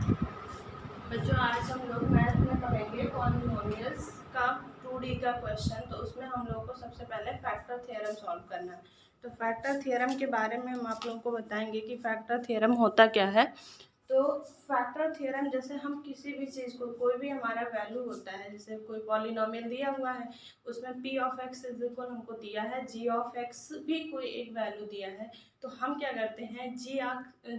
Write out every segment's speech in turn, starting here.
बच्चों आज हम लोग मैथ में पढ़ेंगे पॉलिनोमियल्स का 2D का क्वेश्चन। तो उसमें हम लोगों को सबसे पहले फैक्टर थ्योरम सॉल्व करना है। तो फैक्टर थ्योरम के बारे में हम आप लोगों को बताएंगे कि फैक्टर थ्योरम होता क्या है। तो फैक्टर थ्योरम जैसे हम किसी भी चीज़ को, कोई भी हमारा वैल्यू होता है, जैसे कोई पॉलिनोमियल दिया हुआ है, उसमें p of x is equal हमको दिया है, g ऑफ x भी कोई एक वैल्यू दिया है, तो हम क्या करते हैं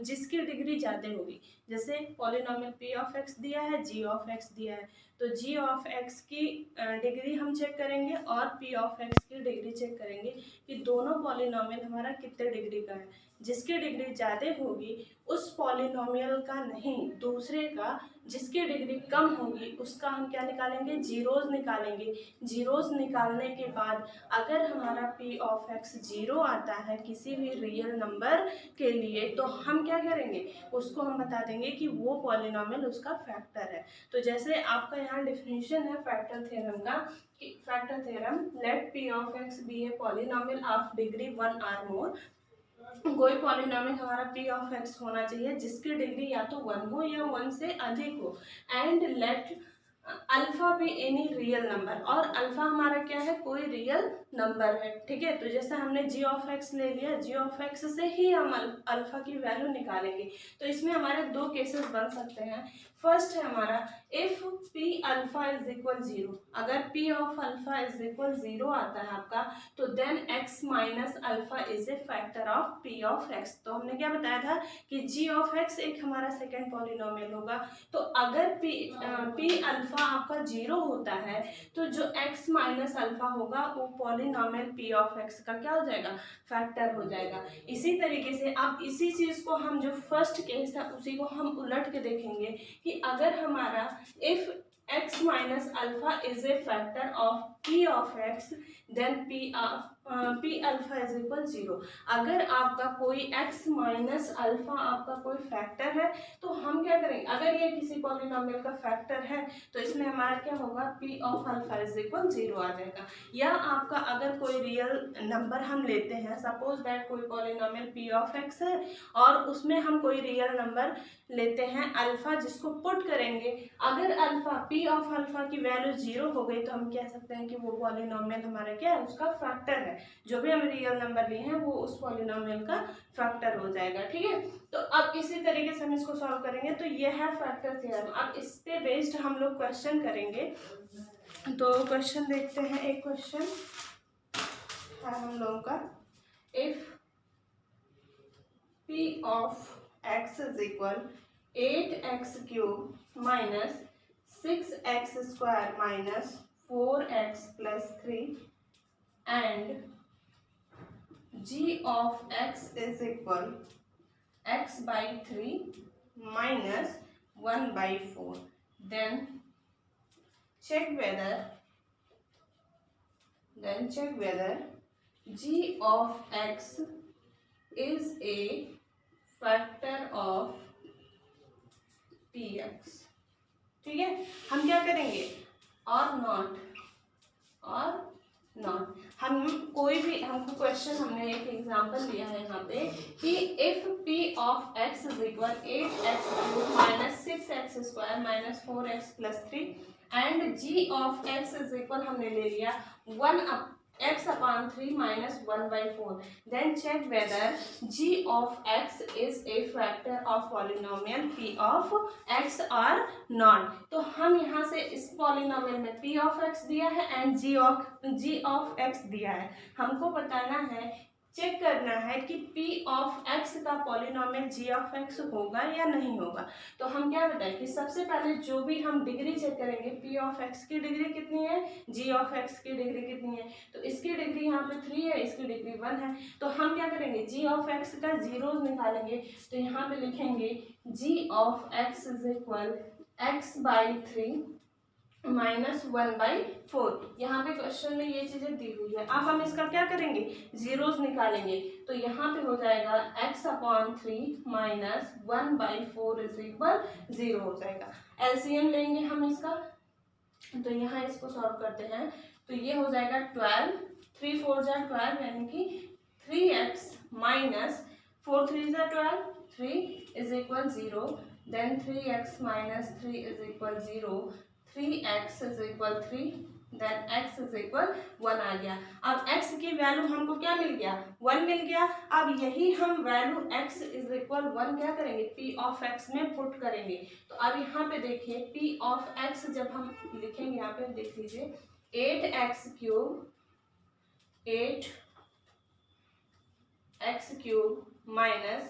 जिसकी डिग्री ज़्यादा होगी, जैसे पॉलिनोमियल p ऑफ x दिया है, g ऑफ x दिया है, तो g ऑफ x की डिग्री हम चेक करेंगे और p ऑफ x की डिग्री चेक करेंगे कि दोनों पॉलिनोमियल हमारा कितने डिग्री का है। जिसकी डिग्री ज़्यादा होगी उस पॉलिनोमियल का नहीं, दूसरे का जिसकी डिग्री कम होगी उसका हम क्या निकालेंगे, जीरोज निकालेंगे। जीरोज निकालने के बाद अगर हमारा p ऑफ x जीरो आता है किसी भी रियल नंबर के लिए, तो हम क्या करेंगे, उसको हम बता देंगे कि वो पॉलिनोमियल उसका फैक्टर है। तो जैसे आपका यहाँ डेफिनेशन है फैक्टर थ्योरम का, कि factor theorem, let p of x be a polynomial of degree 1 or more. कोई पॉलिनोमियल हमारा p ऑफ x होना चाहिए जिसकी डिग्री या तो 1 हो या 1 से अधिक हो, एंड लेट अल्फा भी एनी रियल नंबर, और अल्फा हमारा क्या है, कोई रियल नंबर है। ठीक है, तो जैसे हमने g ऑफ x ले लिया, g ऑफ x से ही हम अल्फा की वैल्यू निकालेंगे। तो इसमें हमारे दो केसेस बन सकते हैं। फर्स्ट है हमारा if p alpha is equal 0, अगर p of alpha is equal 0 आता है आपका, तो then x minus alpha is a factor of p of x। तो हमने क्या बताया था कि g ऑफ x एक हमारा सेकेंड पॉलिनोमियल होगा। तो अगर p अल्फा आपका 0 होता है तो जो x माइनस अल्फा होगा वो पॉलिनोमियल p ऑफ x का क्या हो जाएगा, फैक्टर हो जाएगा। इसी तरीके से अब इसी चीज को हम, जो फर्स्ट केस है उसी को हम उलट के देखेंगे कि अगर हमारा if x minus alpha is a factor of p of x, then p alpha is equal 0। अगर आपका कोई x माइनस अल्फा आपका कोई फैक्टर है तो हम क्या करेंगे, अगर ये किसी पॉलिनोमियल का फैक्टर है तो इसमें हमारा क्या होगा, p of alpha is equal 0 आ जाएगा। या आपका अगर कोई रियल नंबर हम लेते हैं, सपोज दैट कोई पॉलिनोमियल p ऑफ x है और उसमें हम कोई रियल नंबर लेते हैं अल्फा, जिसको पुट करेंगे, अगर अल्फा p ऑफ अल्फा की वैल्यू 0 हो गई तो हम कह सकते हैं कि वो पॉलिनोमियल हमारा क्या है, उसका फैक्टर है। जो भी हम रियल नंबर लिए हैं वो उस पॉलिनोमियल का फैक्टर हो जाएगा। ठीक है, तो अब इसी तरीके से हम इसको सॉल्व करेंगे। तो ये है फैक्टर थ्योरम। अब इस पे बेस्ड हम लोग क्वेश्चन करेंगे। तो क्वेश्चन देखते हैं। एक क्वेश्चन है हम लोगों का, if p of x is equal 8x cube minus 6x square minus 4x plus 3 and g of x is equal x by 3 minus 1 by 4, then check whether g of x is a factor of px। ठीक है, हम क्या करेंगे, और not हम कोई भी, हमको क्वेश्चन, हमने एक एग्जांपल लिया है यहाँ पे कि if p of x is equal 8x cube minus 6x square minus 4x plus 3 and g of x is equal हमने ले लिया 1x upon 3 minus 1 by 4, then check whether g of x is a factor of polynomial p of x और not. तो हम यहाँ से इस polynomial में p ऑफ x दिया है एंड g ऑफ x दिया है, हमको बताना है, चेक करना है कि p ऑफ x का पॉलिनोमियल g ऑफ x होगा या नहीं होगा। तो हम क्या बताएं कि सबसे पहले जो भी हम डिग्री चेक करेंगे, p ऑफ x की डिग्री कितनी है, g ऑफ x की डिग्री कितनी है। तो इसकी डिग्री यहाँ पे 3 है, इसकी डिग्री 1 है। तो हम क्या करेंगे, g ऑफ x का जीरोज निकालेंगे। तो यहाँ पे लिखेंगे g of x is equal x by 3 minus 1 by 4। यहाँ पे क्वेश्चन में ये चीजें दी हुई है। अब हम इसका क्या करेंगे, जीरोस निकालेंगे। तो यहाँ पे हो जाएगा x upon 3 minus 1 by 4 is equal 0 हो जाएगा। एलसीएम लेंगे हम इसका, तो यहाँ इसको सॉल्व करते हैं। तो ये हो जाएगा 12, 3 4 जा 12 यानी कि 3x माइनस 4 3 जा 12, 3 is equal 0, then 3x minus 3 is equal 0, 3x is equal 3, then x is equal 1 आ गया। अब x की वैल्यू हमको क्या मिल गया, 1 मिल गया। अब यही हम वैल्यू x इज इक्वल 1 क्या करेंगे, p ऑफ x में पुट करेंगे। तो अब यहाँ पे देखिए p ऑफ x जब हम लिखेंगे, यहाँ पे देख लीजिए 8x cube minus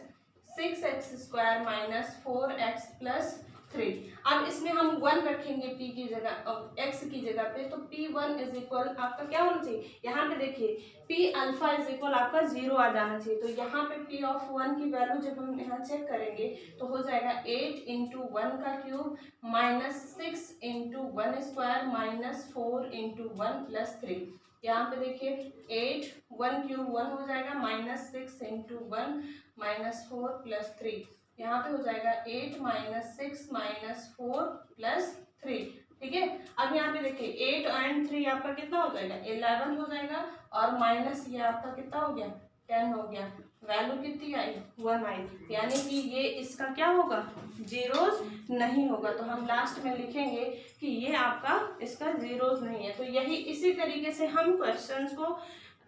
6x square minus 4x plus 3। अब इसमें हम 1 रखेंगे p की जगह, x की जगह पे, तो p1 इज इक्वल आपका क्या होना चाहिए, यहाँ पे देखिए p अल्फा इज इक्वल आपका 0 आ जाना चाहिए। तो यहाँ पे p ऑफ 1 की वैल्यू जब हम यहाँ चेक करेंगे तो हो जाएगा 8 इंटू 1 का cube minus 6 into 1 square minus 4 into 1 plus 3। यहाँ पे देखिए 8 1 क्यूब 1 हो जाएगा माइनस 6 इंटू 1 माइनस 4 प्लस 3। यहाँ पे हो जाएगा 8 माइनस 6 माइनस 4 प्लस 3। ठीक है, अब यहाँ पे देखिए 8 एंड 3 आपका कितना हो जाएगा, 11 हो जाएगा, और माइनस ये आपका कितना हो गया, 10 हो गया। वैल्यू कितनी आई, 1 आई, यानी कि ये इसका क्या होगा, जीरोस नहीं होगा। तो हम लास्ट में लिखेंगे कि ये आपका इसका जीरोस नहीं है। तो यही इसी तरीके से हम क्वेश्चंस को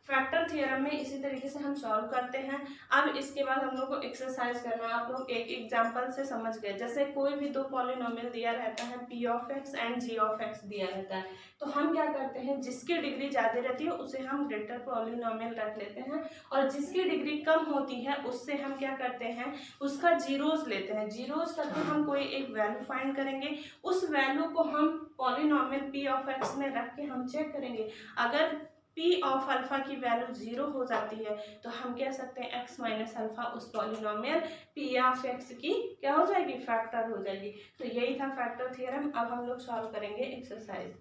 फैक्टर थ्योरम में इसी तरीके से हम सॉल्व करते हैं। अब इसके बाद हम लोग को एक्सरसाइज करना है। आप लोग एक एग्जांपल से समझ गए, जैसे कोई भी दो पॉलिनोमियल दिया रहता है, p of x and g of x दिया रहता है, तो हम क्या करते हैं, जिसकी डिग्री ज़्यादा रहती है उसे हम ग्रेटर पॉलिनोमियल रख लेते हैं, और जिसकी डिग्री कम होती है उससे हम क्या करते हैं, उसका जीरोस लेते हैं। जीरोस करके हम कोई एक वैल्यू फाइंड करेंगे, उस वैल्यू को हम पॉलिनोमियल p ऑफ x में रख के हम चेक करेंगे। अगर p ऑफ अल्फा की वैल्यू 0 हो जाती है तो हम कह सकते हैं x माइनस अल्फा उस पॉलिनोमियल p ऑफ x की क्या हो जाएगी, फैक्टर हो जाएगी। तो यही था फैक्टर थ्योरम। अब हम लोग सॉल्व करेंगे एक्सरसाइज।